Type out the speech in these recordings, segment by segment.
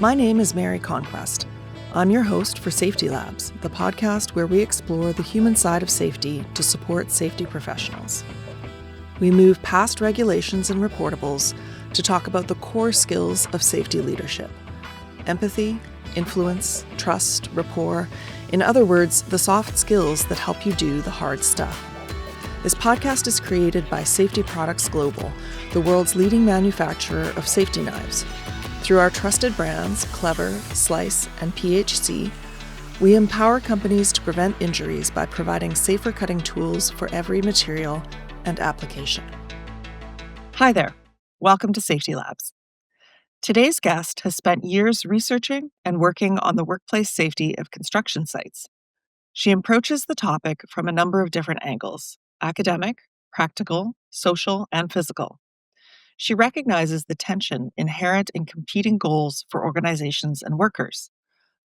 My name is Mary Conquest. I'm your host for Safety Labs, the podcast where we explore the human side of safety to support safety professionals. We move past regulations and reportables to talk about the core skills of safety leadership: empathy, influence, trust, rapport. In other words, the soft skills that help you do the hard stuff. This podcast is created by Safety Products Global, the world's leading manufacturer of safety knives. Through our trusted brands, Clever, Slice, and PHC, we empower companies to prevent injuries by providing safer cutting tools for every material and application. Hi there. Welcome to Safety Labs. Today's guest has spent years researching and working on the workplace safety of construction sites. She approaches the topic from a number of different angles: academic, practical, social, and physical. She recognizes the tension inherent in competing goals for organizations and workers.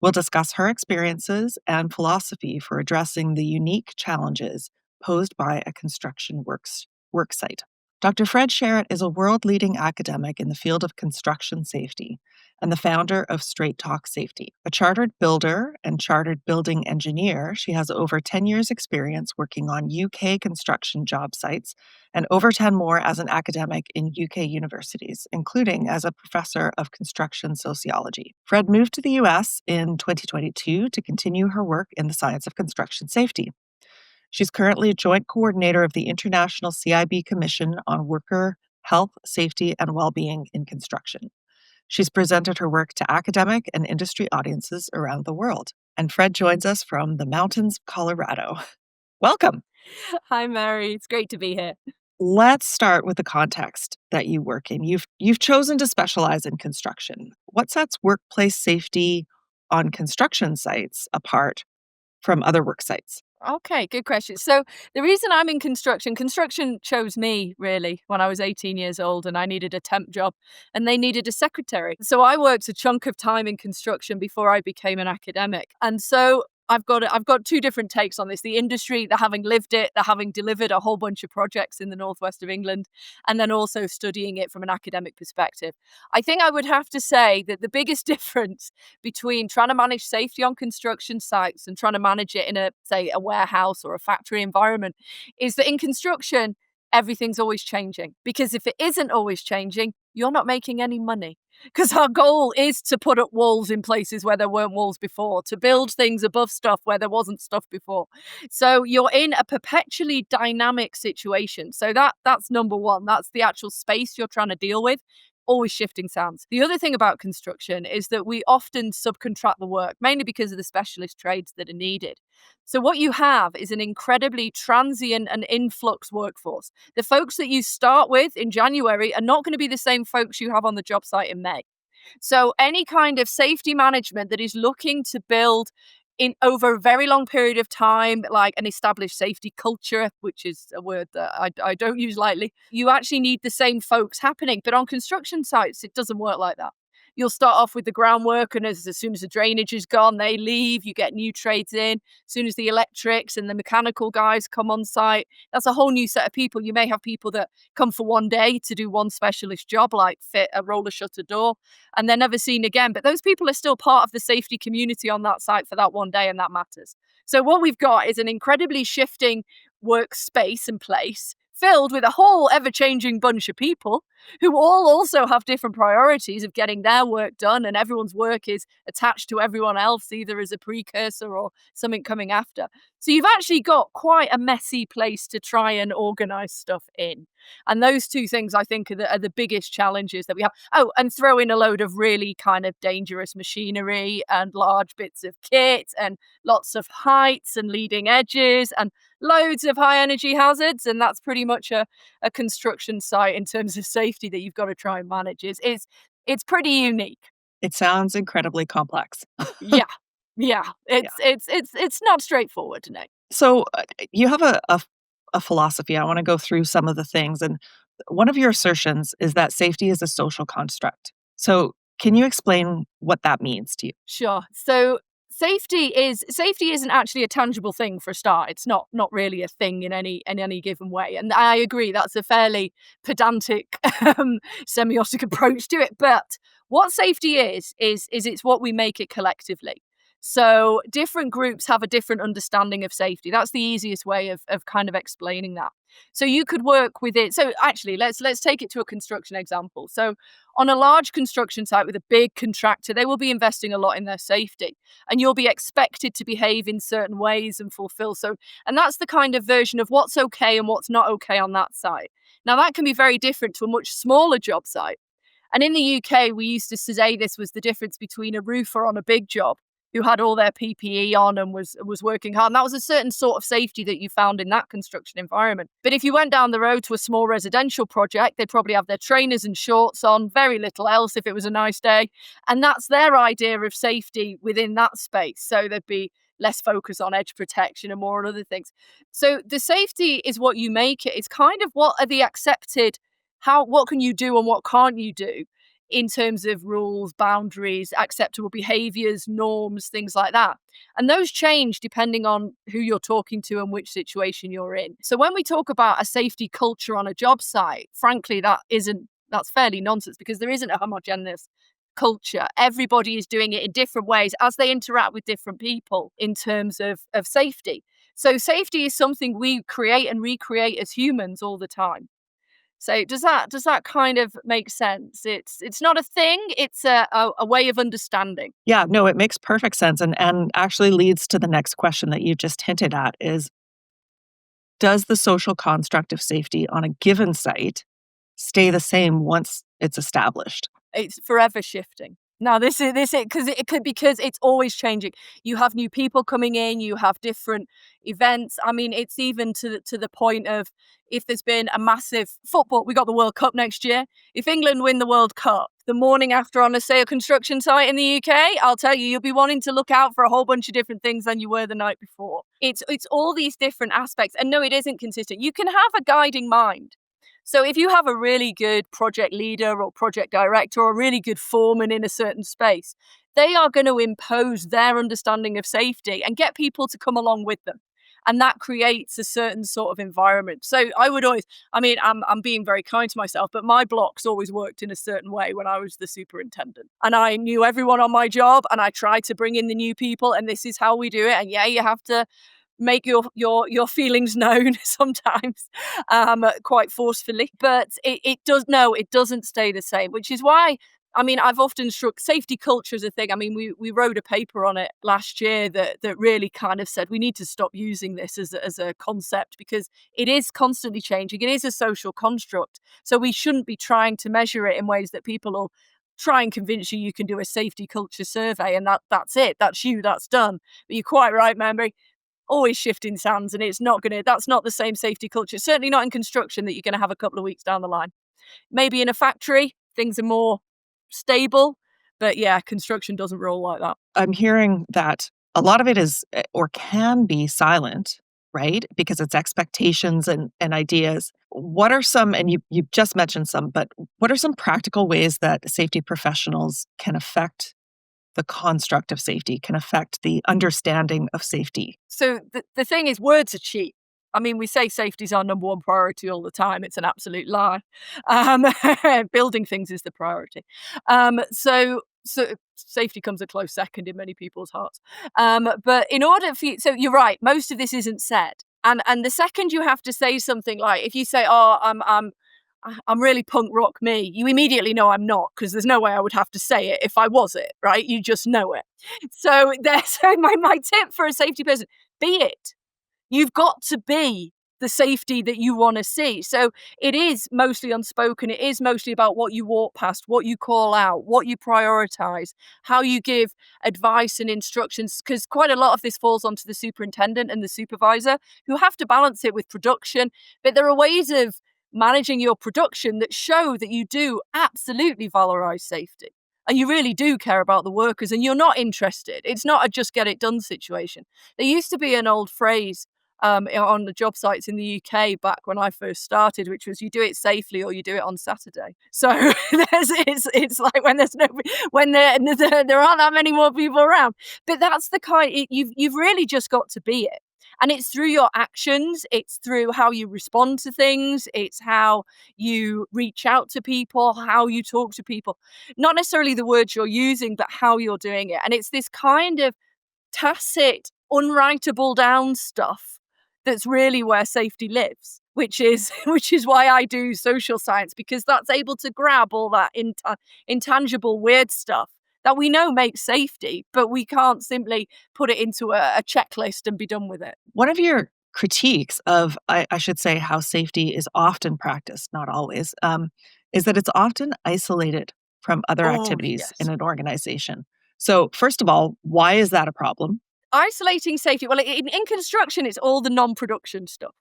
We'll discuss her experiences and philosophy for addressing the unique challenges posed by a construction work site. Dr. Fred Sherratt is a world-leading academic in the field of construction safety and the founder of Straight Talk Safety. A chartered builder and chartered building engineer, she has over 10 years' experience working on UK construction job sites and over 10 more as an academic in UK universities, including as a professor of construction sociology. Fred moved to the US in 2022 to continue her work in the science of construction safety. She's currently a joint coordinator of the International CIB Commission on Worker Health, Safety, and Wellbeing in Construction. She's presented her work to academic and industry audiences around the world. And Fred joins us from the mountains of Colorado. Welcome. Hi, Mary. It's great to be here. Let's start with the context that you work in. You've chosen to specialize in construction. What sets workplace safety on construction sites apart from other work sites? Okay, good question. So the reason I'm in construction chose me really when I was 18 years old and I needed a temp job and they needed a secretary. So I worked a chunk of time in construction before I became an academic. And so I've got two different takes on this. The industry, the having lived it, the having delivered a whole bunch of projects in the northwest of England, and then also studying it from an academic perspective. I think I would have to say that the biggest difference between trying to manage safety on construction sites and trying to manage it in a warehouse or a factory environment is that in construction, everything's always changing. Because if it isn't always changing, you're not making any money. Because our goal is to put up walls in places where there weren't walls before, to build things above stuff where there wasn't stuff before. So you're in a perpetually dynamic situation. So that's number one. That's the actual space you're trying to deal with. Always shifting sands. The other thing about construction is that we often subcontract the work, mainly because of the specialist trades that are needed. So what you have is an incredibly transient and influx workforce. The folks that you start with in January are not going to be the same folks you have on the job site in May. So any kind of safety management that is looking to build in over a very long period of time, like an established safety culture, which is a word that I don't use lightly, you actually need the same folks happening. But on construction sites, it doesn't work like that. You'll start off with the groundwork, and as soon as the drainage is gone, they leave. You get new trades in. As soon as the electrics and the mechanical guys come on site, that's a whole new set of people. You may have people that come for one day to do one specialist job, like fit a roller shutter door, and they're never seen again. But those people are still part of the safety community on that site for that one day, and that matters. So what we've got is an incredibly shifting workspace and place filled with a whole ever-changing bunch of people who all also have different priorities of getting their work done, and everyone's work is attached to everyone else, either as a precursor or something coming after. So you've actually got quite a messy place to try and organize stuff in. And those two things, I think, are the biggest challenges that we have. Oh, and throw in a load of really kind of dangerous machinery and large bits of kit and lots of heights and leading edges and loads of high energy hazards. And that's pretty much a construction site in terms of safety that you've got to try and manage. It's pretty unique. It sounds incredibly complex. Yeah. It's not straightforward, no. So you have a philosophy. I want to go through some of the things. And one of your assertions is that safety is a social construct. So can you explain what that means to you? Sure. So safety isn't actually a tangible thing for a start. It's not really a thing in any given way. And I agree that's a fairly pedantic semiotic approach to it. But What safety is it's what we make it collectively. So different groups have a different understanding of safety. That's the easiest way of kind of explaining that. So you could work with it. So actually, let's take it to a construction example. So on a large construction site with a big contractor, they will be investing a lot in their safety, and you'll be expected to behave in certain ways and fulfill. So, and that's the kind of version of what's okay and what's not okay on that site. Now that can be very different to a much smaller job site. And in the UK, we used to say this was the difference between a roofer on a big job who had all their PPE on and was working hard. And that was a certain sort of safety that you found in that construction environment. But if you went down the road to a small residential project, they'd probably have their trainers and shorts on, very little else if it was a nice day. And that's their idea of safety within that space. So there'd be less focus on edge protection and more on other things. So the safety is what you make it. It's kind of what are the accepted, what can you do and what can't you do in terms of rules, boundaries, acceptable behaviors, norms, things like that. And those change depending on who you're talking to and which situation you're in. So when we talk about a safety culture on a job site, frankly, that's fairly nonsense, because there isn't a homogeneous culture. Everybody is doing it in different ways as they interact with different people in terms of safety. So safety is something we create and recreate as humans all the time. So does that kind of make sense? It's not a thing, it's a way of understanding. Yeah, no, it makes perfect sense, and actually leads to the next question that you just hinted at is, does the social construct of safety on a given site stay the same once it's established? It's forever shifting. Now this is because it's always changing. You have new people coming in, you have different events. I mean, it's even to the point of, if there's been a massive football, we got the World Cup next year. If England win the World Cup, the morning after on a construction site in the UK, I'll tell you, you'll be wanting to look out for a whole bunch of different things than you were the night before. It's all these different aspects, and no, it isn't consistent. You can have a guiding mind. So if you have a really good project leader or project director or a really good foreman in a certain space, they are going to impose their understanding of safety and get people to come along with them. And that creates a certain sort of environment. So I would always, I'm being very kind to myself, but my blocks always worked in a certain way when I was the superintendent. And I knew everyone on my job, and I tried to bring in the new people, and this is how we do it. And yeah, you have to make your feelings known sometimes, quite forcefully, but it doesn't stay the same, which is why, I've often struck safety culture as a thing. We wrote a paper on it last year that really kind of said we need to stop using this as a concept, because it is constantly changing. It is a social construct, so we shouldn't be trying to measure it in ways that people will try and convince you can do a safety culture survey and that's it, that's you, that's done. But you're quite right, Mary. Always shifting sands, and that's not the same safety culture. Certainly not in construction that you're going to have a couple of weeks down the line. Maybe in a factory, things are more stable, but yeah, construction doesn't roll like that. I'm hearing that a lot of it is or can be silent, right? Because it's expectations and ideas. What are some, and you just mentioned some, but what are some practical ways that safety professionals can affect the construct of safety, can affect the understanding of safety? So the thing is, words are cheap. We say safety is our number one priority all the time. It's an absolute lie. Building things is the priority. So safety comes a close second in many people's hearts. But in order for you, so you're right, most of this isn't said. And the second you have to say something, like if you say, "Oh, I'm really punk rock me," you immediately know I'm not, because there's no way I would have to say it if I was it, right? You just know it. So my tip for a safety person: be it. You've got to be the safety that you want to see. So it is mostly unspoken. It is mostly about what you walk past, what you call out, what you prioritize, how you give advice and instructions, because quite a lot of this falls onto the superintendent and the supervisor, who have to balance it with production. But there are ways of managing your production that show that you do absolutely valorize safety and you really do care about the workers and you're not interested. It's not a just get it done situation. There used to be an old phrase on the job sites in the UK back when I first started, which was, you do it safely or you do it on Saturday. So it's like when there aren't that many more people around. But that's the kind, you've really just got to be it. And it's through your actions, it's through how you respond to things, it's how you reach out to people, how you talk to people. Not necessarily the words you're using, but how you're doing it. And it's this kind of tacit, unwritable down stuff that's really where safety lives, which is why I do social science, because that's able to grab all that intangible weird stuff that we know makes safety, but we can't simply put it into a checklist and be done with it. One of your critiques of, I should say, how safety is often practiced, not always, is that it's often isolated from other Oh, activities in yes. an organization. So, first of all, why is that a problem? Isolating safety. Well, in construction, it's all the non-production stuff.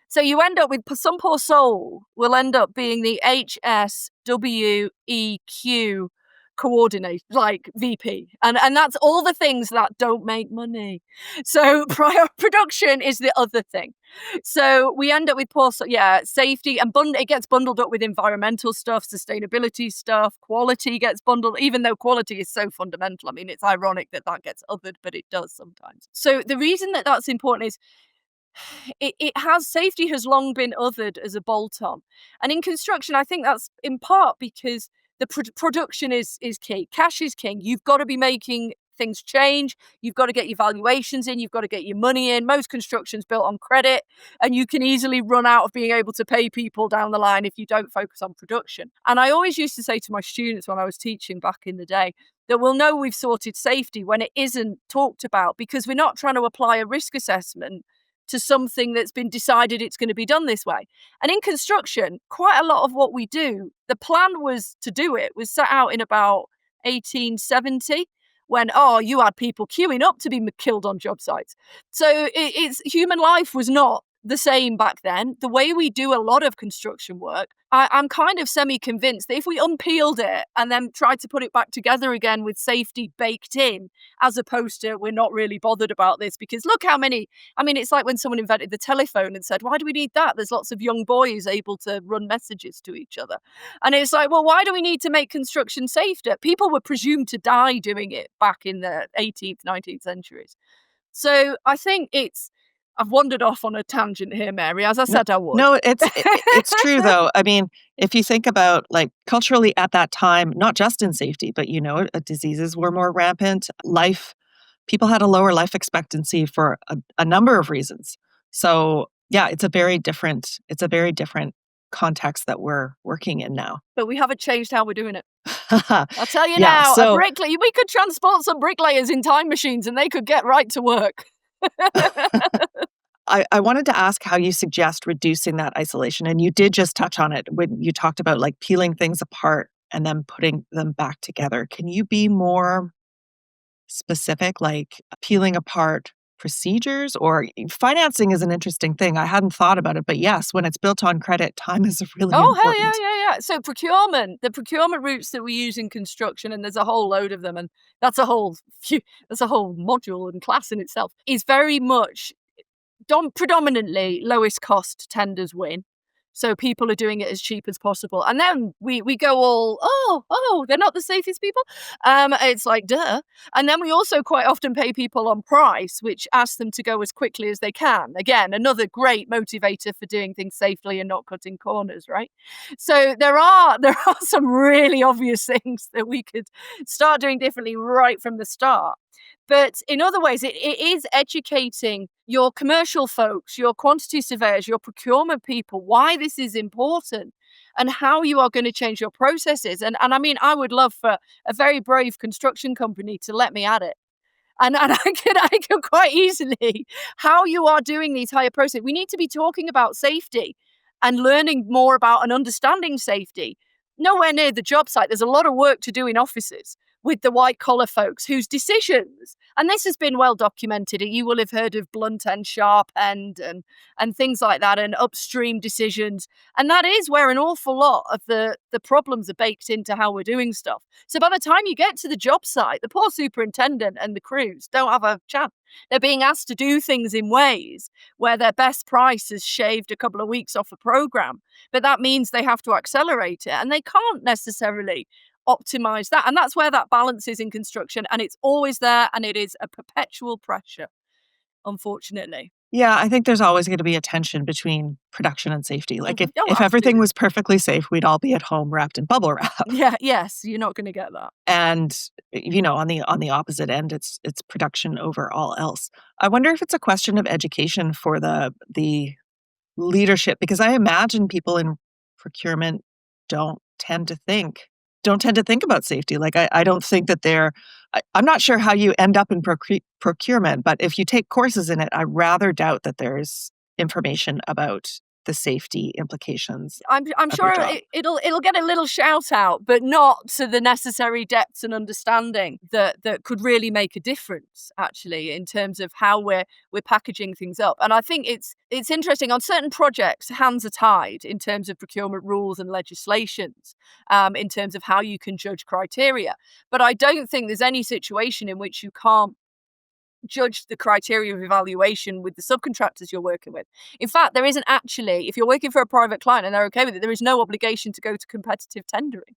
So you end up with some poor soul will end up being the HSWEQ coordinator, like VP. And that's all the things that don't make money. So prior production is the other thing. So we end up with poor, safety, and it gets bundled up with environmental stuff, sustainability stuff, quality gets bundled, even though quality is so fundamental. I mean, it's ironic that gets othered, but it does sometimes. So the reason that that's important is safety has long been othered as a bolt-on. And in construction, I think that's in part because the production is key. Cash is king. You've got to be making things change. You've got to get your valuations in. You've got to get your money in. Most construction's built on credit, and you can easily run out of being able to pay people down the line if you don't focus on production. And I always used to say to my students when I was teaching back in the day that we'll know we've sorted safety when it isn't talked about, because we're not trying to apply a risk assessment to something that's been decided it's going to be done this way. And in construction, quite a lot of what we do, the plan was to do it, was set out in about 1870 when, you had people queuing up to be killed on job sites. So it's human life was not the same back then. The way we do a lot of construction work, I'm kind of semi-convinced that if we unpeeled it and then tried to put it back together again with safety baked in, as opposed to we're not really bothered about this because look how many, I mean, it's like when someone invented the telephone and said, why do we need that? There's lots of young boys able to run messages to each other. And it's like, well, why do we need to make construction safer? People were presumed to die doing it back in the 18th, 19th centuries. So I think I've wandered off on a tangent here, Mary, as I said I would. No, it's true though. I mean, if you think about like culturally at that time, not just in safety, but diseases were more rampant. People had a lower life expectancy for a number of reasons. So yeah, it's a very different context that we're working in now. But we haven't changed how we're doing it. I'll tell you Yeah, now, so, we could transport some bricklayers in time machines and they could get right to work. I wanted to ask how you suggest reducing that isolation. And you did just touch on it when you talked about like peeling things apart and then putting them back together. Can you be more specific, like peeling apart procedures? Or financing is an interesting thing. I hadn't thought about it, but yes, when it's built on credit, time is really important. Hell yeah. So the procurement routes that we use in construction, and there's a whole load of them, and that's a whole module and class in itself, is very much predominantly lowest cost tenders win. So people are doing it as cheap as possible. And then we go all, they're not the safest people. It's like, duh. And then we also quite often pay people on price, which asks them to go as quickly as they can. Again, another great motivator for doing things safely and not cutting corners, right? So there are some really obvious things that we could start doing differently right from the start. But in other ways, it is educating your commercial folks, your quantity surveyors, your procurement people, why this is important and how you are going to change your processes. And I mean, I would love for a very brave construction company to let me at it. And I can quite easily how you are doing these higher processes. We need to be talking about safety and learning more about and understanding safety. Nowhere near the job site. There's a lot of work to do in offices with the white collar folks whose decisions, and this has been well documented, you will have heard of blunt end, sharp end, and things like that, and upstream decisions. And that is where an awful lot of the problems are baked into how we're doing stuff. So by the time you get to the job site, the poor superintendent and the crews don't have a chance. They're being asked to do things in ways where their best price has shaved a couple of weeks off a program, but that means they have to accelerate it, and they can't necessarily optimize that. And that's where that balance is in construction, and it's always there, and it is a perpetual pressure. unfortunately. Yeah, I think there's always going to be a tension between production and safety. Like Oh, if everything absolutely. was perfectly safe, we'd all be at home wrapped in bubble wrap. Yeah, yes, you're not going to get that. And on the opposite end, it's production over all else. I wonder if it's a question of education for the leadership, because I imagine people in procurement don't tend to think don't tend to think about safety. Like I don't think that I'm not sure how you end up in procurement, but if you take courses in it, I rather doubt that there's information about the safety implications I'm of your sure job. it'll get a little shout out, but not to the necessary depths and understanding that could really make a difference. Actually, in terms of how we're packaging things up, and I think it's interesting on certain projects. Hands are tied in terms of procurement rules and legislations, in terms of how you can judge criteria. But I don't think there's any situation in which you can't judge the criteria of evaluation with the subcontractors you're working with. In fact, there isn't actually, if you're working for a private client and they're okay with it, there is no obligation to go to competitive tendering.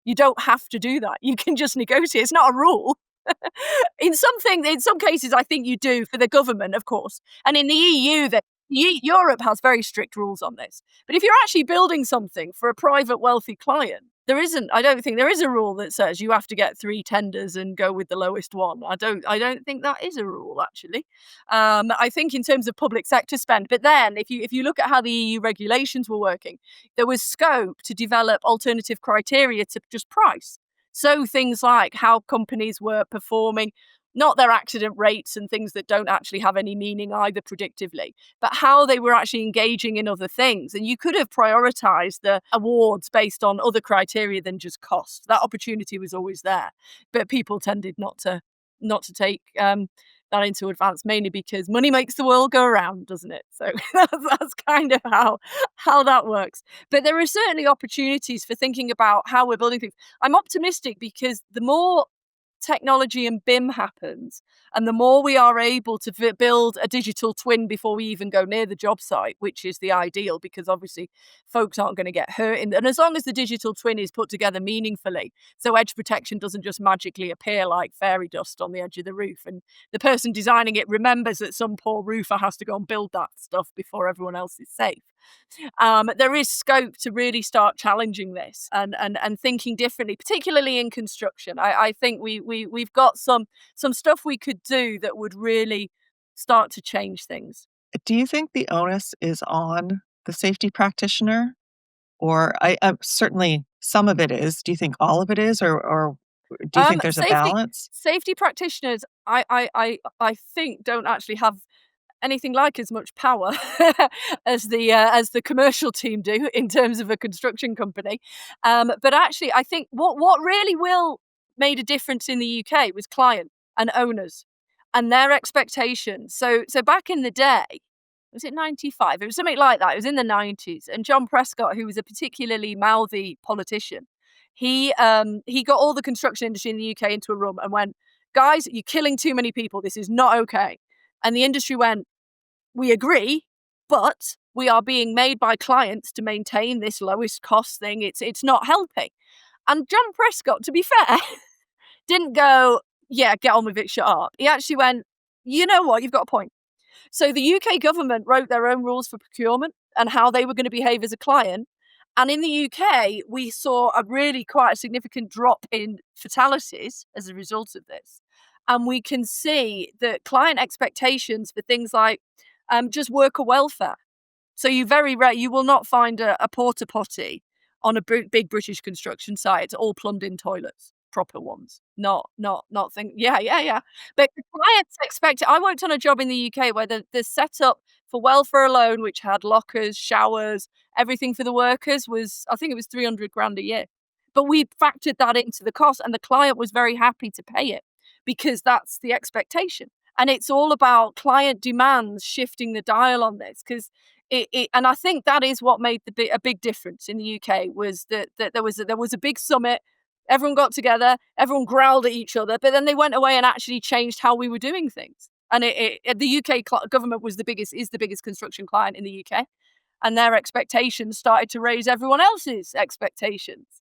You don't have to do that. You can just negotiate. It's not a rule. In some cases, I think you do for the government, of course. And in the EU, Europe has very strict rules on this. But if you're actually building something for a private wealthy client, I don't think there is a rule that says you have to get 3 tenders and go with the lowest one. I don't think that is a rule, actually. I think in terms of public sector spend, but then if you look at how the EU regulations were working, there was scope to develop alternative criteria to just price. So things like how companies were performing, not their accident rates and things that don't actually have any meaning either predictively, but how they were actually engaging in other things. And you could have prioritized the awards based on other criteria than just cost. That opportunity was always there, but people tended not to take that into advance, mainly because money makes the world go around, doesn't it? So that's kind of how that works. But there are certainly opportunities for thinking about how we're building things. I'm optimistic because the more technology and BIM happens, and the more we are able to build a digital twin before we even go near the job site, which is the ideal, because obviously folks aren't going to get hurt. And as long as the digital twin is put together meaningfully, so edge protection doesn't just magically appear like fairy dust on the edge of the roof, and the person designing it remembers that some poor roofer has to go and build that stuff before everyone else is safe. There is scope to really start challenging this and thinking differently, particularly in construction. I think we've got some stuff we could do that would really start to change things. Do you think the onus is on the safety practitioner? Or certainly some of it is. Do you think all of it is, or do you think there's a Safety balance? safety practitioners, I think don't actually have anything like as much power as the commercial team do in terms of a construction company. But actually, I think what really will made a difference in the UK was client and owners and their expectations. So back in the day, was it 95? It was something like that. It was in the 90s. And John Prescott, who was a particularly mouthy politician, he got all the construction industry in the UK into a room and went, "Guys, you're killing too many people. This is not okay." And the industry went, "We agree, but we are being made by clients to maintain this lowest cost thing. It's not helping." And John Prescott, to be fair, didn't go, "Yeah, get on with it, shut up." He actually went, "You know what? You've got a point." So the UK government wrote their own rules for procurement and how they were going to behave as a client. And in the UK, we saw a really quite a significant drop in fatalities as a result of this. And we can see that client expectations for things like just worker welfare. So you will not find a porta potty on a big British construction site. It's all plumbed in toilets, proper ones, not thing. Yeah, yeah, yeah. But the clients expect it. I worked on a job in the UK where the setup for welfare alone, which had lockers, showers, everything for the workers, was, I think it was 300 grand a year. But we factored that into the cost, and the client was very happy to pay it because that's the expectation. And it's all about client demands shifting the dial on this, because and I think that is what made a big difference in the UK, was that there was a big summit. Everyone got together, everyone growled at each other, but then they went away and actually changed how we were doing things. And the UK government is the biggest construction client in the UK, and their expectations started to raise everyone else's expectations.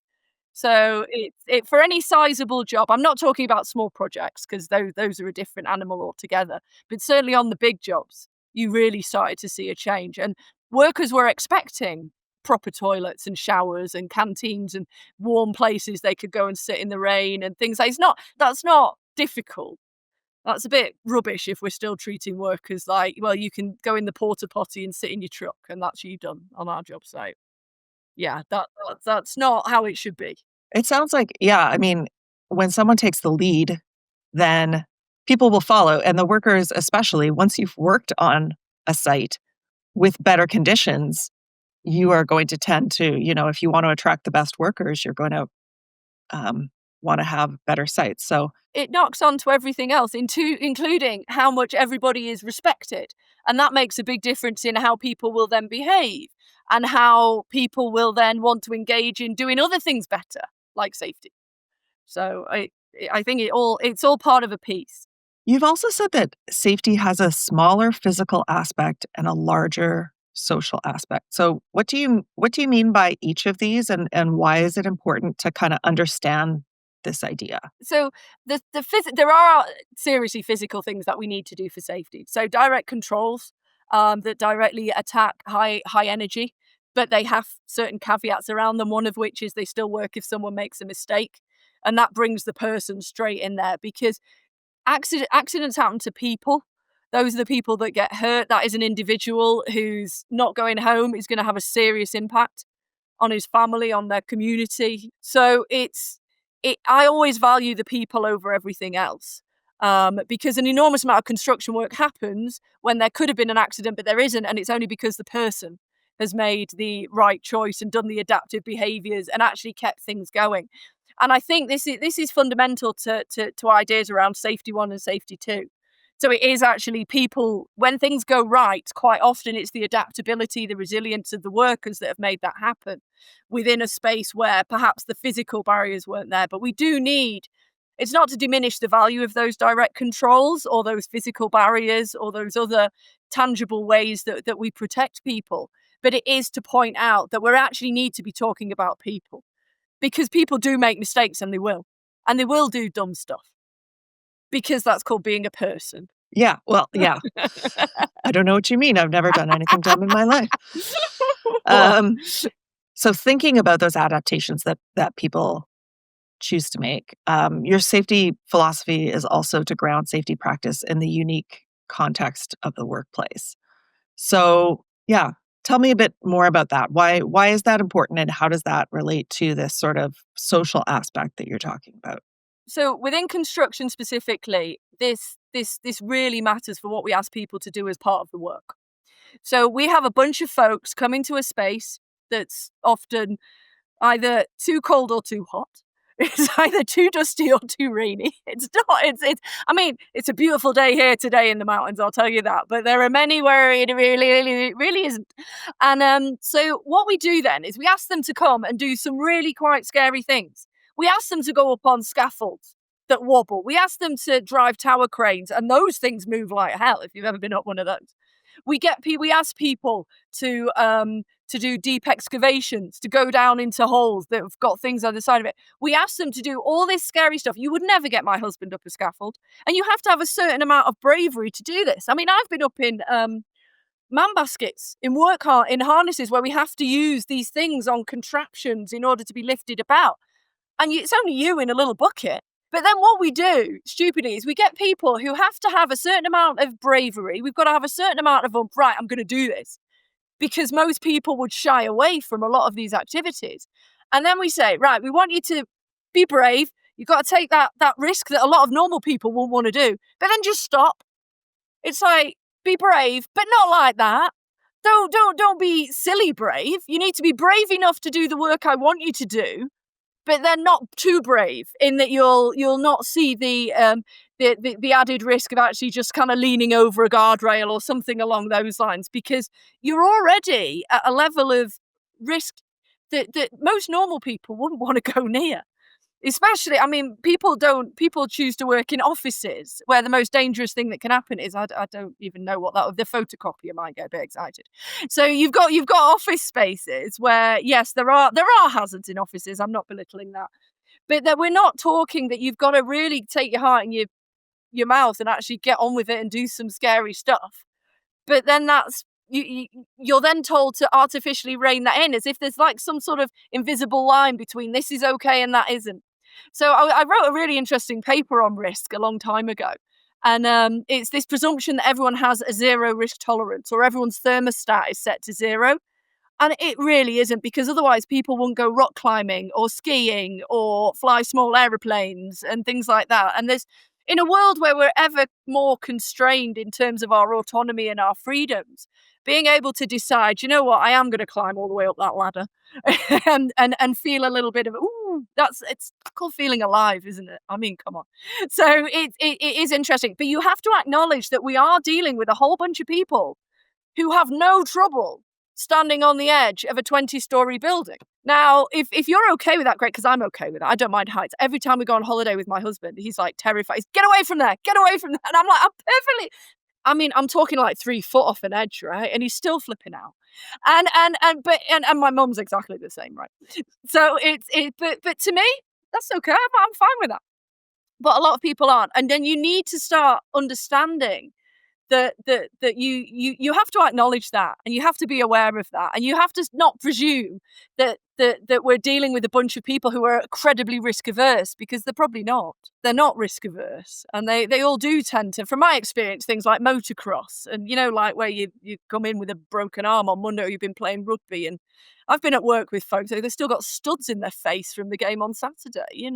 So it for any sizable job, I'm not talking about small projects because those are a different animal altogether, but certainly on the big jobs, you really started to see a change, and workers were expecting proper toilets and showers and canteens and warm places they could go and sit in the rain and things like that's not difficult. That's a bit rubbish if we're still treating workers like, well, you can go in the porta potty and sit in your truck and that's you done on our job site. Yeah, that's not how it should be. It sounds like, yeah, I mean, when someone takes the lead, then people will follow. And the workers, especially once you've worked on a site with better conditions, you are going to tend to, if you want to attract the best workers, you're going to want to have better sites. So It knocks on to everything else, including how much everybody is respected. And that makes a big difference in how people will then behave and how people will then want to engage in doing other things better, like safety. So I think it's all part of a piece. you've also said that safety has a smaller physical aspect and a larger social aspect. So what do you mean by each of these, and why is it important to kind of understand this idea? So there are seriously physical things that we need to do for safety. So direct controls that directly attack high energy, but they have certain caveats around them. One of which is they still work if someone makes a mistake, and that brings the person straight in there because accidents happen to people. Those are the people that get hurt. That is an individual who's not going home is going to have a serious impact on his family, on their community. So I always value the people over everything else. Because an enormous amount of construction work happens when there could have been an accident, but there isn't, and it's only because the person has made the right choice and done the adaptive behaviours and actually kept things going. And I think this is fundamental to ideas around safety 1 and safety 2. So it is actually people, when things go right, quite often it's the adaptability, the resilience of the workers that have made that happen within a space where perhaps the physical barriers weren't there. But we do need, it's not to diminish the value of those direct controls or those physical barriers or those other tangible ways that we protect people, but it is to point out that we actually need to be talking about people because people do make mistakes and they will do dumb stuff. Because that's called being a person. Yeah, well, yeah. I don't know what you mean. I've never done anything dumb in my life. So thinking about those adaptations that people choose to make, your safety philosophy is also to ground safety practice in the unique context of the workplace. So, yeah, tell me a bit more about that. Why is that important, and how does that relate to this sort of social aspect that you're talking about? So within construction specifically, this really matters for what we ask people to do as part of the work. So we have a bunch of folks come into a space that's often either too cold or too hot. It's either too dusty or too rainy. It's not. I mean, it's a beautiful day here today in the mountains. I'll tell you that. But there are many where it really isn't. And so what we do then is we ask them to come and do some really quite scary things. We ask them to go up on scaffolds that wobble. We ask them to drive tower cranes, and those things move like hell. If you've ever been up one of those, we ask people to do deep excavations, to go down into holes that have got things on the side of it. We ask them to do all this scary stuff. You would never get my husband up a scaffold, and you have to have a certain amount of bravery to do this. I mean, I've been up in man baskets in in harnesses where we have to use these things on contraptions in order to be lifted about. And it's only you in a little bucket. But then what we do, stupidly, is we get people who have to have a certain amount of bravery. We've got to have a certain amount of, right, I'm going to do this. Because most people would shy away from a lot of these activities. And then we say, right, we want you to be brave. You've got to take that risk that a lot of normal people won't want to do. But then just stop. It's like, be brave, but not like that. Don't be silly brave. You need to be brave enough to do the work I want you to do, but then not too brave in that you'll not see the added risk of actually just kind of leaning over a guardrail or something along those lines, because you're already at a level of risk that most normal people wouldn't want to go near. Especially, people choose to work in offices where the most dangerous thing that can happen is, I don't even know what the photocopier might get a bit excited. So you've got office spaces where, yes, there are hazards in offices. I'm not belittling that. But that we're not talking that you've got to really take your heart in your mouth and actually get on with it and do some scary stuff. But then you're then told to artificially rein that in, as if there's like some sort of invisible line between this is okay and that isn't. So I wrote a really interesting paper on risk a long time ago. And it's this presumption that everyone has a zero risk tolerance, or everyone's thermostat is set to zero. And it really isn't, because otherwise people won't go rock climbing or skiing or fly small aeroplanes and things like that. And in a world where we're ever more constrained in terms of our autonomy and our freedoms, being able to decide, you know what, I am going to climb all the way up that ladder and feel a little bit of, ooh, it's called feeling alive, isn't it? Come on. So it is interesting, but you have to acknowledge that we are dealing with a whole bunch of people who have no trouble standing on the edge of a 20-story building. Now, if you're okay with that, great, because I'm okay with that. I don't mind heights. Every time we go on holiday with my husband, he's like terrified. Get away from there. Get away from there. And I'm like, I'm perfectly... I'm talking like 3 foot off an edge, right? And he's still flipping out. And my mum's exactly the same, right? So but to me, that's okay. I'm fine with that. But a lot of people aren't. And then you need to start understanding that you have to acknowledge that, and you have to be aware of that, and you have to not presume that we're dealing with a bunch of people who are incredibly risk averse, because they're probably not. They're not risk averse, and they all do tend to, from my experience, things like motocross, and like where you come in with a broken arm on Monday, or you've been playing rugby, and I've been at work with folks who they've still got studs in their face from the game on Saturday,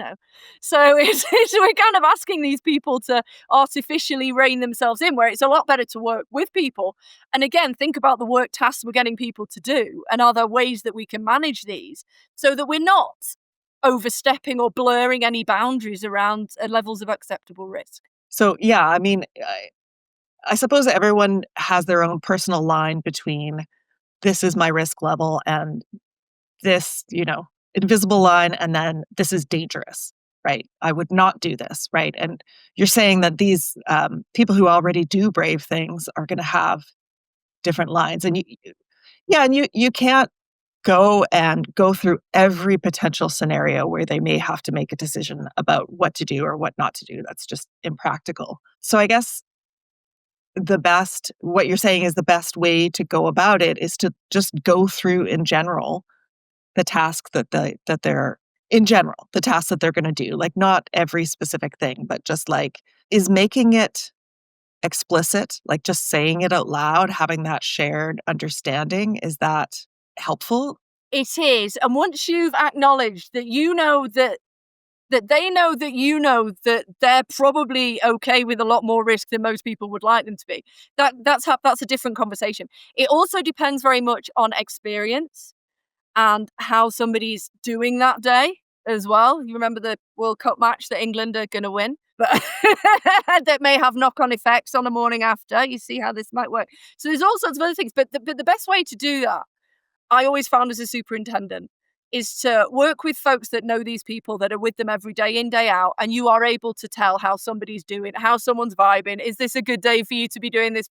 So we're kind of asking these people to artificially rein themselves in, where it's a lot better to work with people. And again, think about the work tasks we're getting people to do, and are there ways that we can manage these so that we're not overstepping or blurring any boundaries around levels of acceptable risk. So, yeah, I suppose everyone has their own personal line between this is my risk level and this, invisible line, and then this is dangerous, right? I would not do this, right? And you're saying that these people who already do brave things are going to have different lines. And you can't go through every potential scenario where they may have to make a decision about what to do or what not to do. That's just impractical. So I guess what you're saying is the best way to go about it is to just go through in general the task the tasks that they're going to do. Like, not every specific thing, but just like, is making it explicit, like just saying it out loud, having that shared understanding, is that helpful? It is. And once you've acknowledged that that they know that they're probably okay with a lot more risk than most people would like them to be, that's a different conversation. It also depends very much on experience and how somebody's doing that day as well. You remember the World Cup match that England are going to win, but that may have knock-on effects on the morning after. You see how this might work. So there's all sorts of other things, but the best way to do that, I always found as a superintendent, is to work with folks that know these people, that are with them every day in, day out, and you are able to tell how somebody's doing, how someone's vibing. Is this a good day for you to be doing this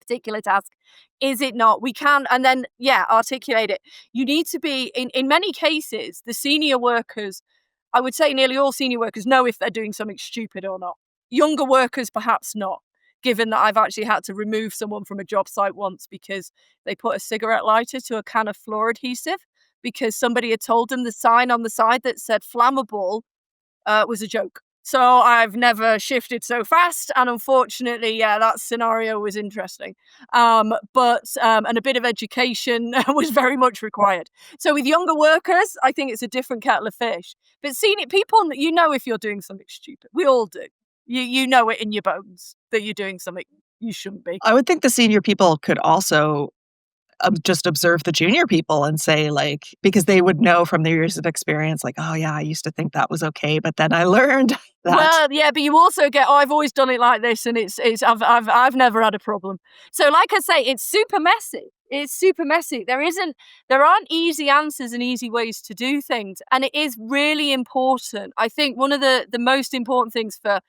particular task? Is it not? We can, and then, articulate it. You need to be, in many cases, the senior workers, I would say nearly all senior workers know if they're doing something stupid or not. Younger workers, perhaps not, given that I've actually had to remove someone from a job site once because they put a cigarette lighter to a can of floor adhesive because somebody had told them the sign on the side that said flammable was a joke. So I've never shifted so fast, and unfortunately, that scenario was interesting. But a bit of education was very much required. So with younger workers, I think it's a different kettle of fish. But senior people, if you're doing something stupid, we all do. You know it in your bones that you're doing something you shouldn't be. I would think the senior people could also just observe the junior people and say, like, because they would know from their years of experience, like, oh yeah, I used to think that was okay, but then I learned that. Well, yeah, but you also get, I've always done it like this, and I've never had a problem. So, like I say, it's super messy. It's super messy. There aren't easy answers and easy ways to do things. And it is really important. I think one of the most important things for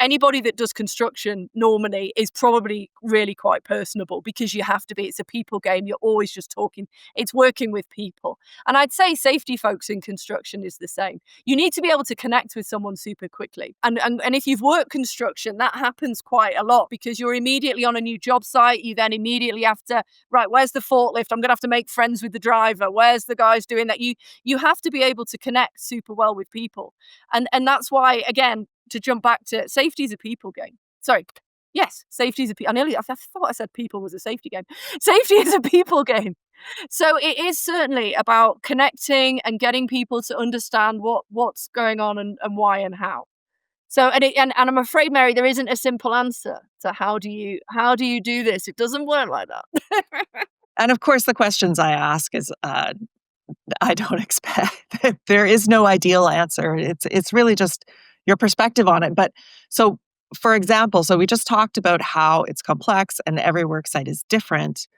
anybody that does construction normally is probably really quite personable, because you have to be. It's a people game. You're always just talking. It's working with people. And I'd say safety folks in construction is the same. You need to be able to connect with someone super quickly. And if you've worked construction, that happens quite a lot, because you're immediately on a new job site. You then immediately have to, right, where's the forklift? I'm going to have to make friends with the driver. Where's the guys doing that? You have to be able to connect super well with people. And that's why, again, to jump back to, safety is a people game. Sorry. Yes, safety is I thought I said people was a safety game. Safety is a people game. So it is certainly about connecting and getting people to understand what's going on and why and how. So and I'm afraid, Mary, there isn't a simple answer to how do you do this. It doesn't work like that. And of course, the questions I ask is I don't expect there is no ideal answer. It's really just your perspective on it. But so, for example, so we just talked about how it's complex and every work site is different.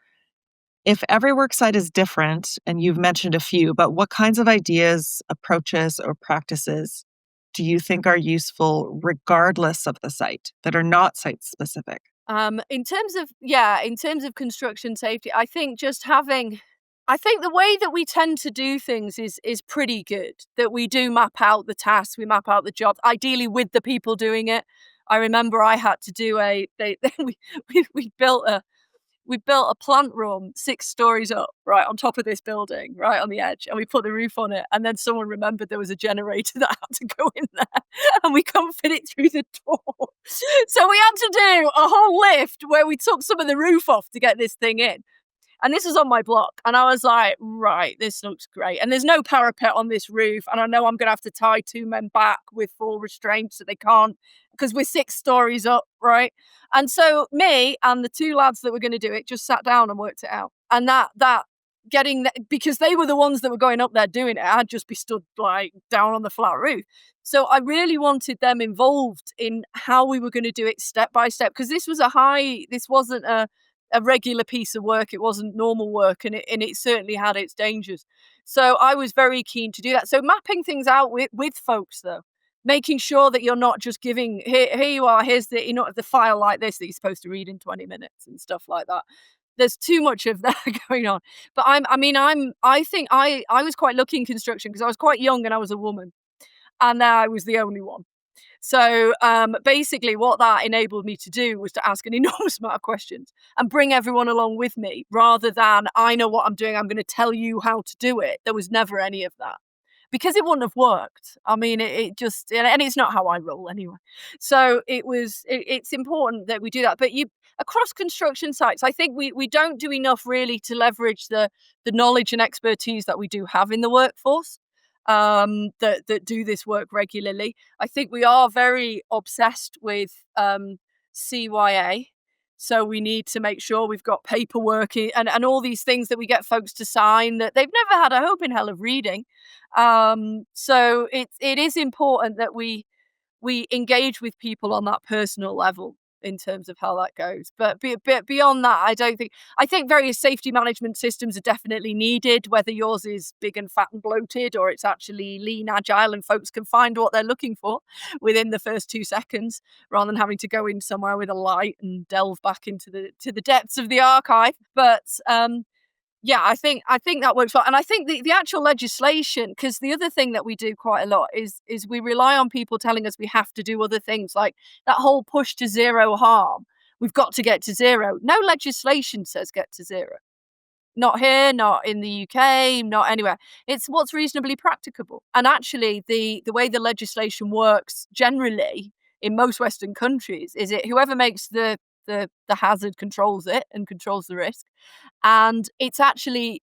If every work site is different, and you've mentioned a few, but what kinds of ideas, approaches, or practices do you think are useful regardless of the site that are not site specific? In terms of construction safety, I think the way that we tend to do things is pretty good. That we do map out the tasks, we map out the job, ideally with the people doing it. I remember I had to do we built a plant room 6 stories up, right on top of this building, right on the edge, and we put the roof on it. And then someone remembered there was a generator that had to go in there, and we couldn't fit it through the door. So we had to do a whole lift where we took some of the roof off to get this thing in. And this was on my block. And I was like, right, this looks great. And there's no parapet on this roof. And I know I'm going to have to tie 2 men back with full restraint so they can't, because we're 6 stories up, right? And so me and the 2 lads that were going to do it just sat down and worked it out. And because they were the ones that were going up there doing it, I'd just be stood like down on the flat roof. So I really wanted them involved in how we were going to do it step by step, because this wasn't a regular piece of work. It wasn't normal work, and it certainly had its dangers. So I was very keen to do that. So mapping things out with folks, though, making sure that you're not just giving, here you are, here's the file like this that you're supposed to read in 20 minutes and stuff like that. There's too much of that going on. But I think I was quite lucky in construction because I was quite young and I was a woman, and I was the only one. So basically what that enabled me to do was to ask an enormous amount of questions and bring everyone along with me, rather than I know what I'm doing, I'm going to tell you how to do it. There was never any of that, because it wouldn't have worked. I mean, it just, and it's not how I roll anyway. So it's important that we do that. But across construction sites, I think we don't do enough really to leverage the knowledge and expertise that we do have in the workforce. That do this work regularly. I think we are very obsessed with CYA. So we need to make sure we've got paperwork and all these things that we get folks to sign that they've never had a hope in hell of reading. So it is important that we engage with people on that personal level in terms of how that goes. But beyond that, I think various safety management systems are definitely needed, whether yours is big and fat and bloated or it's actually lean, agile, and folks can find what they're looking for within the first 2 seconds, rather than having to go in somewhere with a light and delve back into the depths of the archive. But yeah, I think that works well. And I think the actual legislation, because the other thing that we do quite a lot is we rely on people telling us we have to do other things, like that whole push to zero harm. We've got to get to zero. No legislation says get to zero. Not here, not in the UK, not anywhere. It's what's reasonably practicable. And actually, the way the legislation works generally in most Western countries is whoever makes the hazard controls it and controls the risk. And it's actually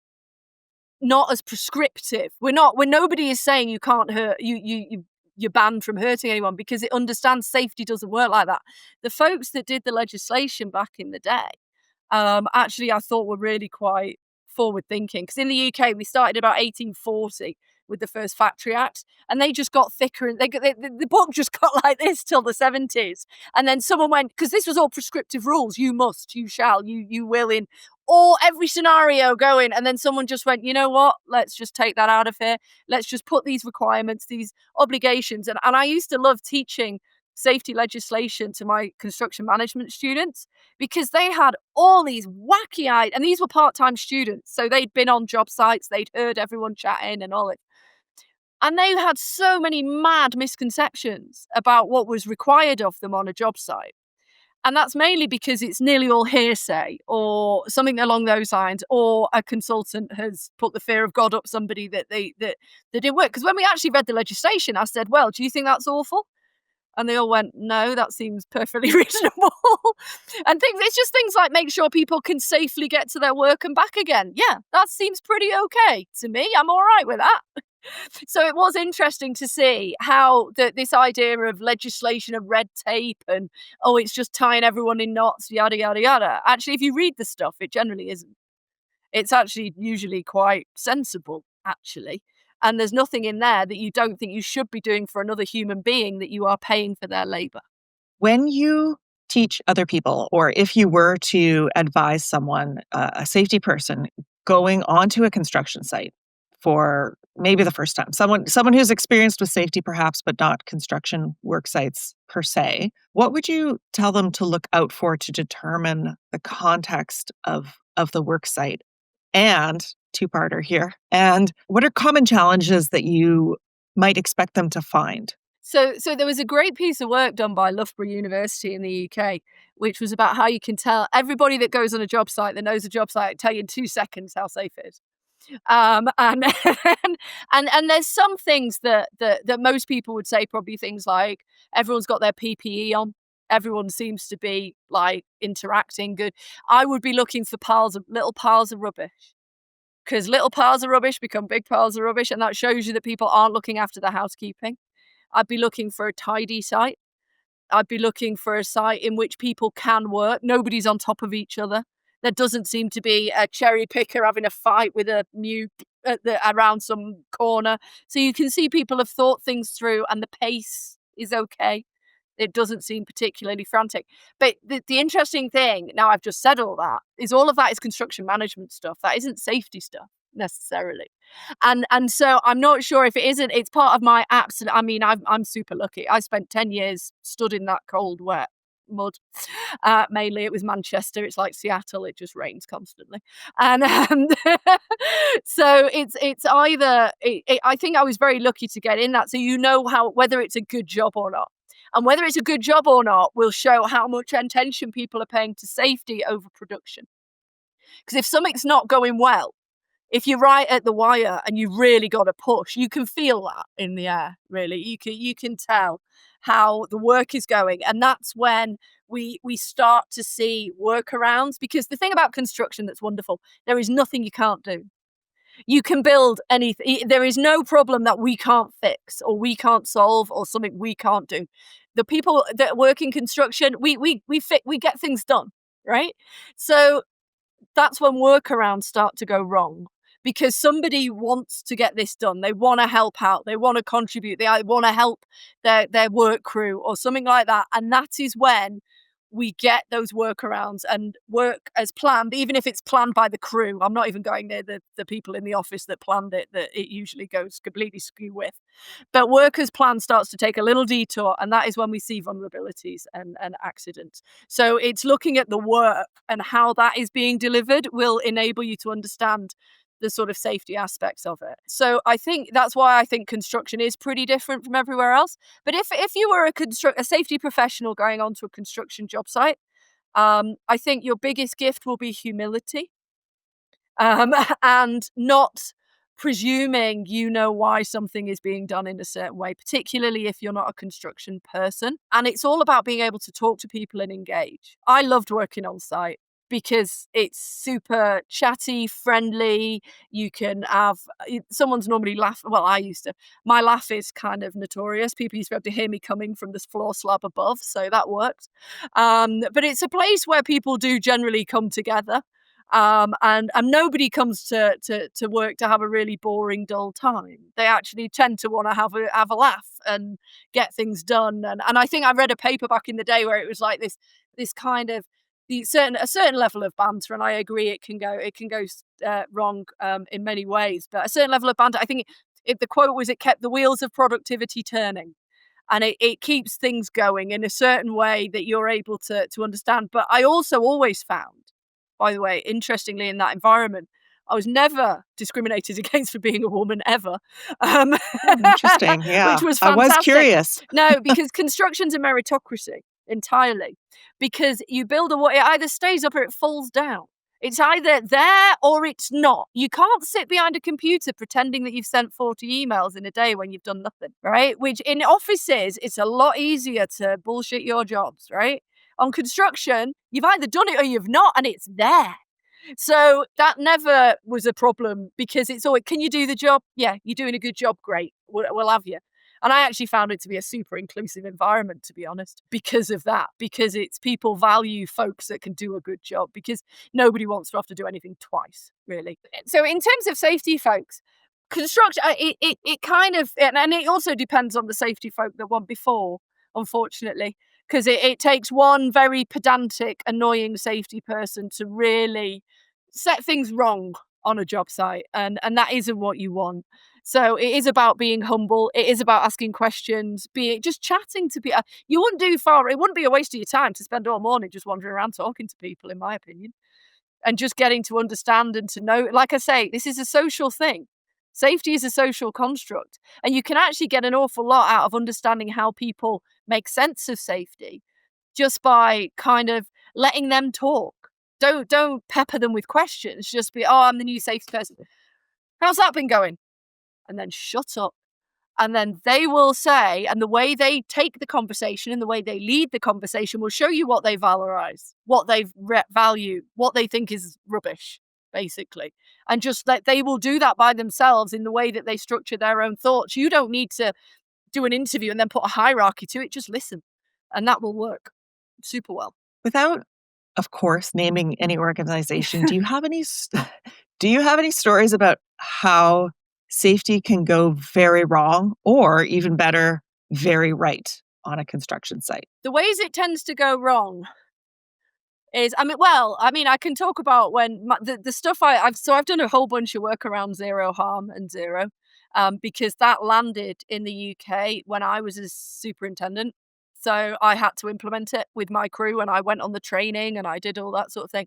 not as prescriptive. When nobody is saying you can't hurt, you're banned from hurting anyone, because it understands safety doesn't work like that. The folks that did the legislation back in the day, actually I thought were really quite forward thinking, because in the UK we started about 1840. with the first Factory Act, and they just got thicker, and the book just got like this till the 70s. And then someone went, because this was all prescriptive rules, you must, you shall, you will, in every scenario going. And then someone just went, you know what, let's just take that out of here. Let's just put these requirements, these obligations. And I used to love teaching safety legislation to my construction management students, because they had all these wacky ideas, and these were part-time students, so they'd been on job sites, they'd heard everyone chatting and all it, and they had so many mad misconceptions about what was required of them on a job site. And that's mainly because it's nearly all hearsay or something along those lines, or a consultant has put the fear of God up somebody that they didn't work. Because when we actually read the legislation, I said, well, do you think that's awful? And they all went, no, that seems perfectly reasonable. And it's just things like make sure people can safely get to their work and back again. Yeah, that seems pretty okay to me. I'm all right with that. So it was interesting to see how this idea of legislation of red tape and, it's just tying everyone in knots, yada, yada, yada. Actually, if you read the stuff, it generally isn't. It's actually usually quite sensible, actually. And there's nothing in there that you don't think you should be doing for another human being that you are paying for their labor. When you teach other people, or if you were to advise someone, a safety person, going onto a construction site for maybe the first time, someone who's experienced with safety perhaps, but not construction work sites per se, what would you tell them to look out for to determine the context of the work site? And two-parter here. And what are common challenges that you might expect them to find? So there was a great piece of work done by Loughborough University in the UK, which was about how you can tell everybody that goes on a job site, that knows a job site, tell you in 2 seconds how safe it is. And and there's some things that most people would say, probably things like everyone's got their PPE on. Everyone seems to be like interacting good. I would be looking for little piles of rubbish, because little piles of rubbish become big piles of rubbish, and that shows you that people aren't looking after the housekeeping. I'd be looking for a tidy site. I'd be looking for a site in which people can work. Nobody's on top of each other. There doesn't seem to be a cherry picker having a fight with a mute around some corner. So you can see people have thought things through, and the pace is okay. It doesn't seem particularly frantic. But the interesting thing, now I've just said all that, is all of that is construction management stuff. That isn't safety stuff necessarily. And so I'm not sure if it isn't. It's part of my absolute. I mean, I'm super lucky. I spent 10 years stood in that cold, wet mud. Mainly it was Manchester. It's like Seattle. It just rains constantly. And so it's either. I think I was very lucky to get in that. So you know whether it's a good job or not. And whether it's a good job or not will show how much attention people are paying to safety over production. Because if something's not going well, if you're right at the wire and you've really got to push, you can feel that in the air, really. You can tell how the work is going. And that's when we start to see workarounds. Because the thing about construction that's wonderful, there is nothing you can't do. You can build anything. There is no problem that we can't fix or we can't solve or something we can't do. The people that work in construction, we get things done, right? So that's when workarounds start to go wrong, because somebody wants to get this done. They want to help out. They want to contribute. They want to help their work crew or something like that. And that is when we get those workarounds and work as planned, even if it's planned by the crew. I'm not even going near the people in the office that planned it, that it usually goes completely skew with. But work as planned starts to take a little detour, and that is when we see vulnerabilities and accidents. So it's looking at the work and how that is being delivered will enable you to understand the sort of safety aspects of it. So I think that's why I think construction is pretty different from everywhere else. But if you were a safety professional going onto a construction job site, I think your biggest gift will be humility, and not presuming you know why something is being done in a certain way, particularly if you're not a construction person. And it's all about being able to talk to people and engage. I loved working on site, because it's super chatty, friendly. You can have someone's normally laugh. Well, I used to. My laugh is kind of notorious. People used to be able to hear me coming from this floor slab above, so that worked. But it's a place where people do generally come together. And nobody comes to work to have a really boring, dull time. They actually tend to want to have a laugh and get things done. And I think I read a paper back in the day where it was like this kind of a certain level of banter, and I agree it can go wrong in many ways. But a certain level of banter, I think the quote was, it kept the wheels of productivity turning. And it keeps things going in a certain way that you're able to understand. But I also always found, by the way, interestingly, in that environment, I was never discriminated against for being a woman ever, Interesting. Yeah. which was I was fantastic. curious. No, because construction's a meritocracy entirely. Because you build it either stays up or it falls down. It's either there or it's not. You can't sit behind a computer pretending that you've sent 40 emails in a day when you've done nothing, right? Which in offices, it's a lot easier to bullshit your jobs, right? On construction, you've either done it or you've not, and it's there. So that never was a problem, because it's always, can you do the job? Yeah, you're doing a good job. Great. We'll have you. And I actually found it to be a super inclusive environment, to be honest, because of that, because it's people value folks that can do a good job, because nobody wants to have to do anything twice, really. So in terms of safety folks, construction, it kind of, and it also depends on the safety folk that went before, unfortunately, because it takes one very pedantic, annoying safety person to really set things wrong on a job site, and that isn't what you want. So it is about being humble. It is about asking questions, just chatting to people. It wouldn't be a waste of your time to spend all morning just wandering around talking to people, in my opinion, and just getting to understand and to know. Like I say, this is a social thing. Safety is a social construct, and you can actually get an awful lot out of understanding how people make sense of safety just by kind of letting them talk. Don't pepper them with questions. Just be, oh, I'm the new safety person. How's that been going? And then shut up. And then they will say, and the way they take the conversation and the way they lead the conversation will show you what they valorize, what they value, what they think is rubbish, basically. And just that they will do that by themselves in the way that they structure their own thoughts. You don't need to do an interview and then put a hierarchy to it. Just listen. And that will work super well. Without, of course, naming any organization, do you have any stories about how safety can go very wrong, or even better, very right on a construction site? The ways it tends to go wrong is, I can talk about when the stuff I've done a whole bunch of work around zero harm and zero, because that landed in the UK when I was a superintendent. So I had to implement it with my crew, and I went on the training and I did all that sort of thing.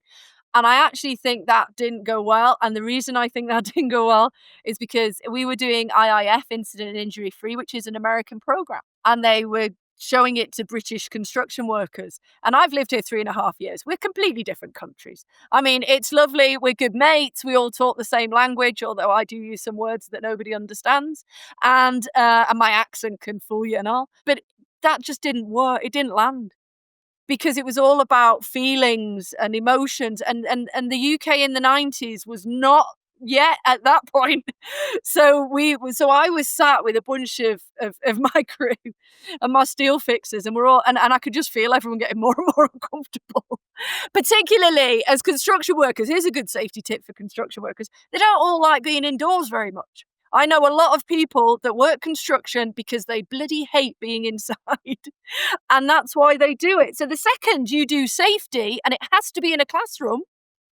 And I actually think that didn't go well. And the reason I think that didn't go well is because we were doing IIF, Incident and Injury Free, which is an American program. And they were showing it to British construction workers. And I've lived here 3.5 years. We're completely different countries. I mean, it's lovely. We're good mates. We all talk the same language, although I do use some words that nobody understands. And my accent can fool you and all. But that just didn't work. It didn't land. Because it was all about feelings and emotions, and the UK in the 90s was not yet at that point. So I was sat with a bunch of my crew and my steel fixers, and we're all and I could just feel everyone getting more and more uncomfortable. Particularly as construction workers. Here's a good safety tip for construction workers. They don't all like being indoors very much. I know a lot of people that work construction because they bloody hate being inside. And that's why they do it. So the second you do safety, and it has to be in a classroom,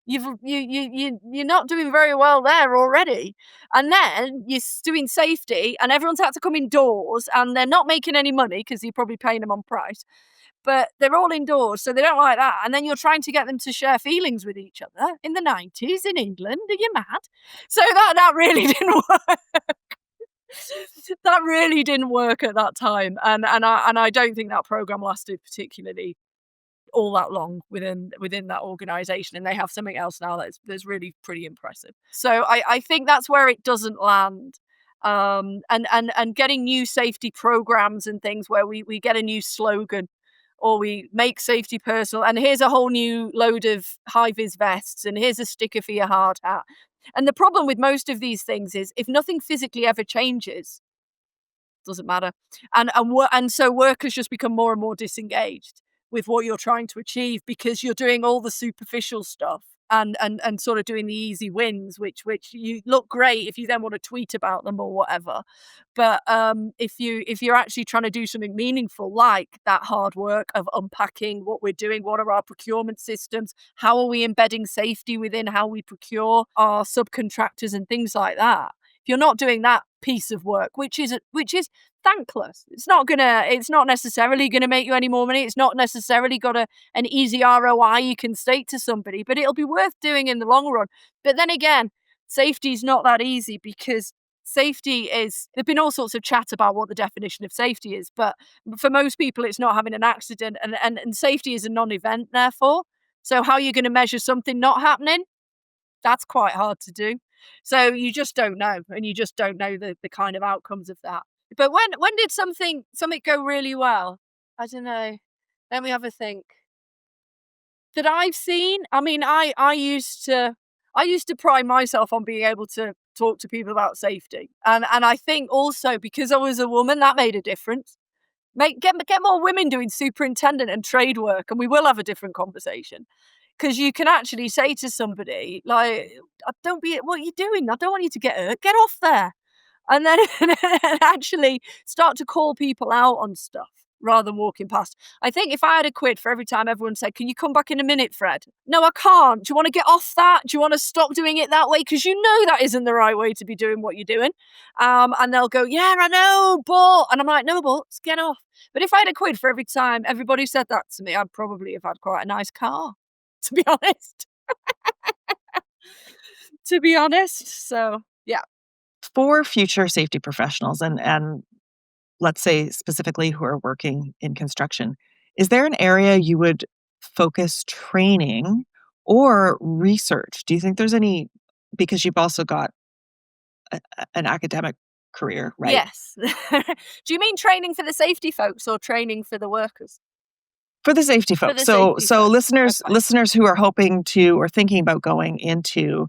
you're not doing very well there already. And then you're doing safety, and everyone's had to come indoors, and they're not making any money because you're probably paying them on price. But they're all indoors, so they don't like that. And then you're trying to get them to share feelings with each other in the 90s in England. Are you mad? So that really didn't work. That really didn't work at that time. And I don't think that program lasted particularly all that long within that organization. And they have something else now that's really pretty impressive. So I think that's where it doesn't land. And getting new safety programs and things where we get a new slogan, or we make safety personal, and here's a whole new load of high-vis vests, and here's a sticker for your hard hat. And the problem with most of these things is if nothing physically ever changes, doesn't matter. And so workers just become more and more disengaged with what you're trying to achieve, because you're doing all the superficial stuff and sort of doing the easy wins, which you look great if you then want to tweet about them or whatever. But if you're actually trying to do something meaningful, like that hard work of unpacking what we're doing, what are our procurement systems, how are we embedding safety within how we procure our subcontractors and things like that. If you're not doing that piece of work, which is thankless, it's not necessarily gonna make you any more money. It's not necessarily got an easy ROI you can state to somebody, but it'll be worth doing in the long run. But then again, safety is not that easy, because safety is, there've been all sorts of chat about what the definition of safety is, but for most people it's not having an accident, and safety is a non-event therefore. So how are you going to measure something not happening? That's quite hard to do. So you just don't know, and you just don't know the kind of outcomes of that. But when did something go really well? I don't know. Let me have a think. That I've seen. I mean, I used to pride myself on being able to talk to people about safety, and I think also because I was a woman, that made a difference. Get more women doing superintendent and trade work, and we will have a different conversation. Because you can actually say to somebody, like, "Don't be, what are you doing? I don't want you to get hurt. Get off there." And then and actually start to call people out on stuff rather than walking past. I think if I had a quid for every time everyone said, "Can you come back in a minute, Fred?" "No, I can't." "Do you want to get off that? Do you want to stop doing it that way? Because you know that isn't the right way to be doing what you're doing." And they'll go, "Yeah, I know, but..." And I'm like, "No, but get off." But if I had a quid for every time everybody said that to me, I'd probably have had quite a nice car, to be honest. To be honest. So, yeah. For future safety professionals, and let's say specifically who are working in construction, is there an area you would focus training or research? Do you think there's any, because you've also got an academic career, right? Yes. Do you mean training for the safety folks or training for the workers? For the safety For folks. the So safety so folks. listeners Okay. listeners who are hoping to or thinking about going into Yeah.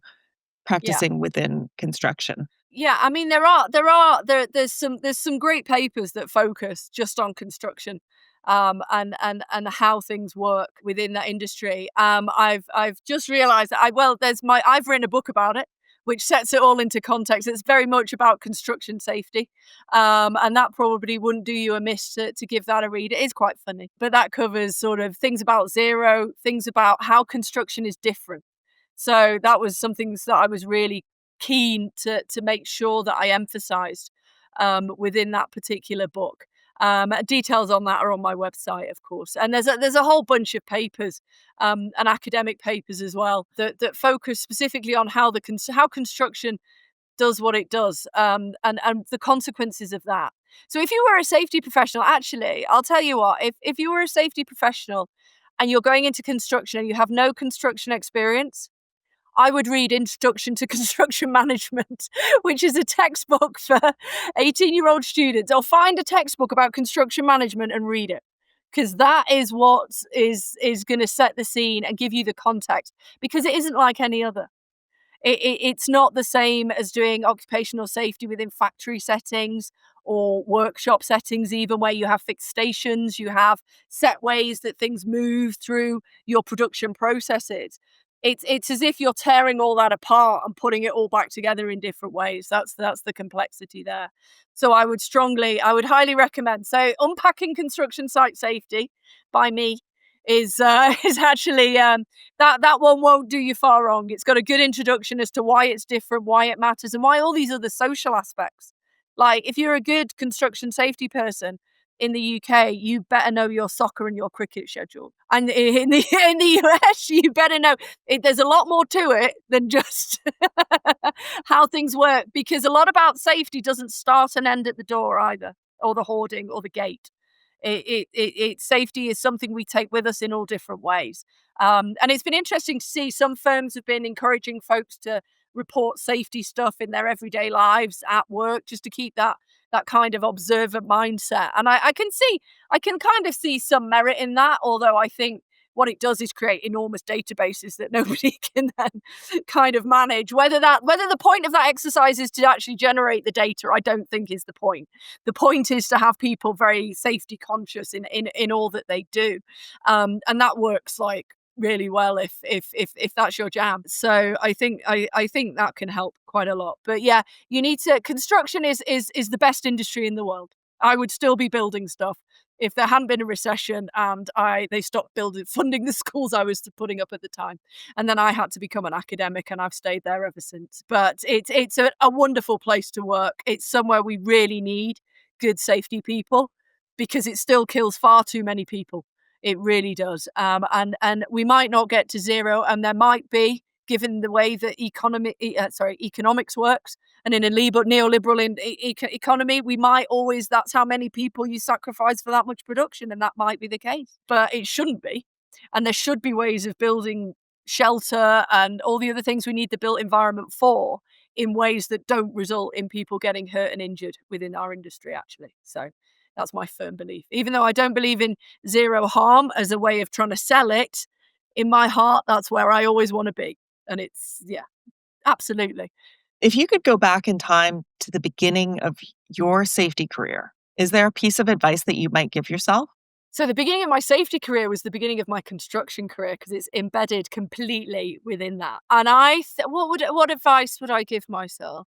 practicing within construction. Yeah, I mean there's some great papers that focus just on construction, and how things work within that industry. I've just realised that I've written a book about it, which sets it all into context. It's very much about construction safety, and that probably wouldn't do you amiss to give that a read. It is quite funny, but that covers sort of things about zero, things about how construction is different. So that was something that I was really keen to make sure that I emphasised within that particular book. Details on that are on my website, of course, and there's a whole bunch of papers and academic papers as well that focus specifically on how how construction does what it does, and the consequences of that. So if you were a safety professional, actually, I'll tell you what, if you were a safety professional and you're going into construction and you have no construction experience, I would read Introduction to Construction Management, which is a textbook for 18-year-old students. Or find a textbook about construction management and read it, because that is what is going to set the scene and give you the context, because it isn't like any other. It's not the same as doing occupational safety within factory settings or workshop settings, even where you have fixed stations, you have set ways that things move through your production processes. It's as if you're tearing all that apart and putting it all back together in different ways. That's the complexity there. So I would highly recommend. So Unpacking Construction Site Safety by me is is actually that one won't do you far wrong. It's got a good introduction as to why it's different, why it matters, and why all these other social aspects. Like, if you're a good construction safety person in the UK, you better know your soccer and your cricket schedule. And in the US, you better know there's a lot more to it than just how things work, because a lot about safety doesn't start and end at the door either, or the hoarding, or the gate. Safety is something we take with us in all different ways. And it's been interesting to see some firms have been encouraging folks to report safety stuff in their everyday lives at work, just to keep that kind of observer mindset. And I can kind of see some merit in that, although I think what it does is create enormous databases that nobody can then kind of manage. Whether the point of that exercise is to actually generate the data, I don't think is the point. The point is to have people very safety conscious in all that they do. And that works like really well if that's your jam. So I think that can help quite a lot. But yeah, you need to. Construction is the best industry in the world. I would still be building stuff if there hadn't been a recession and they stopped funding the schools I was putting up at the time, and then I had to become an academic, and I've stayed there ever since. But it's a wonderful place to work. It's somewhere we really need good safety people, because it still kills far too many people. It really does. And we might not get to zero, and there might be, given the way that economics works, and in a neoliberal economy, we might always, that's how many people you sacrifice for that much production, and that might be the case. But it shouldn't be. And there should be ways of building shelter and all the other things we need the built environment for, in ways that don't result in people getting hurt and injured within our industry, actually. So that's my firm belief. Even though I don't believe in zero harm as a way of trying to sell it, in my heart, that's where I always want to be. And it's, yeah, absolutely. If you could go back in time to the beginning of your safety career, is there a piece of advice that you might give yourself? So the beginning of my safety career was the beginning of my construction career, because it's embedded completely within that. And what advice would I give myself?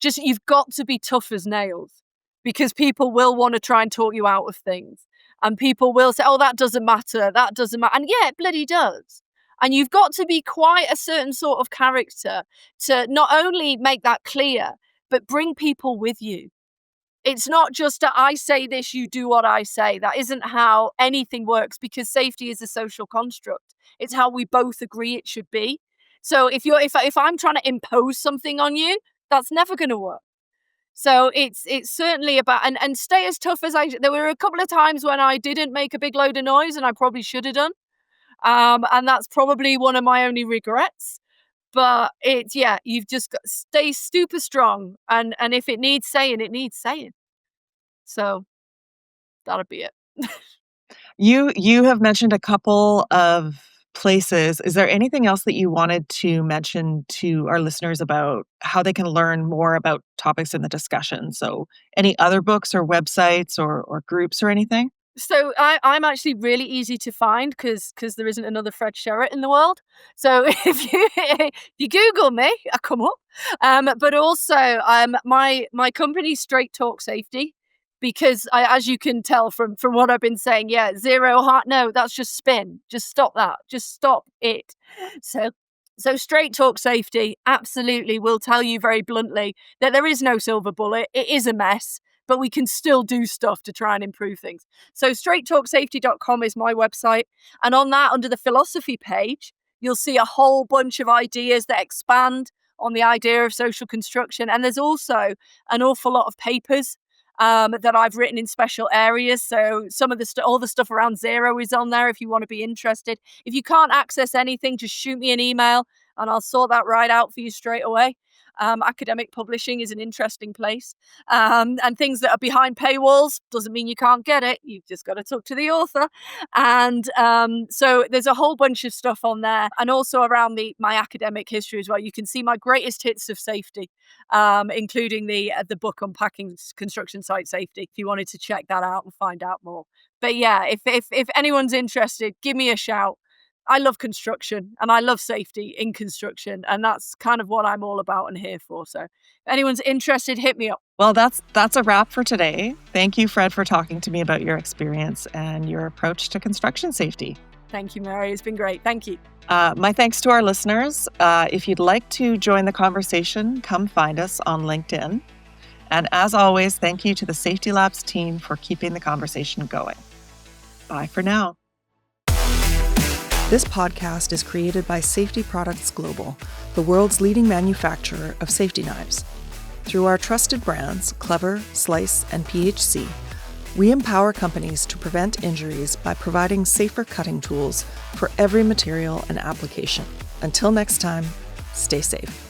Just, you've got to be tough as nails, because people will want to try and talk you out of things. And people will say, oh, that doesn't matter. That doesn't matter. And yeah, it bloody does. And you've got to be quite a certain sort of character to not only make that clear, but bring people with you. It's not just that I say this, you do what I say. That isn't how anything works, because safety is a social construct. It's how we both agree it should be. So if I'm trying to impose something on you, that's never going to work. So it's certainly about, and stay as tough as there were a couple of times when I didn't make a big load of noise, and I probably should have done. And that's probably one of my only regrets. But you've just got to stay super strong. And if it needs saying, it needs saying. So that'll be it. You have mentioned a couple of places. Is there anything else that you wanted to mention to our listeners about how they can learn more about topics in the discussion? So any other books or websites or groups or anything? So I'm actually really easy to find, because there isn't another Fred Sherratt in the world. So if you Google me, I come up. But also my company, Straight Talk Safety, because as you can tell from what I've been saying, zero heart. No, that's just spin. Just stop that. Just stop it. So Straight Talk Safety absolutely will tell you very bluntly that there is no silver bullet. It is a mess, but we can still do stuff to try and improve things. So straighttalksafety.com is my website. And on that, under the philosophy page, you'll see a whole bunch of ideas that expand on the idea of social construction. And there's also an awful lot of papers that I've written in special areas. So some of all the stuff around zero is on there if you want to be interested. If you can't access anything, just shoot me an email and I'll sort that right out for you straight away. Academic publishing is an interesting place. And things that are behind paywalls doesn't mean you can't get it. You've just got to talk to the author. And so there's a whole bunch of stuff on there. And also around my academic history as well. You can see my greatest hits of safety, including the book Unpacking Construction Site Safety, if you wanted to check that out and find out more. But yeah, if anyone's interested, give me a shout. I love construction and I love safety in construction, and that's kind of what I'm all about and here for. So if anyone's interested, hit me up. Well, that's a wrap for today. Thank you, Fred, for talking to me about your experience and your approach to construction safety. Thank you, Mary. It's been great. Thank you. My thanks to our listeners. If you'd like to join the conversation, come find us on LinkedIn. And as always, thank you to the Safety Labs team for keeping the conversation going. Bye for now. This podcast is created by Safety Products Global, the world's leading manufacturer of safety knives. Through our trusted brands, Clever, Slice, and PHC, we empower companies to prevent injuries by providing safer cutting tools for every material and application. Until next time, stay safe.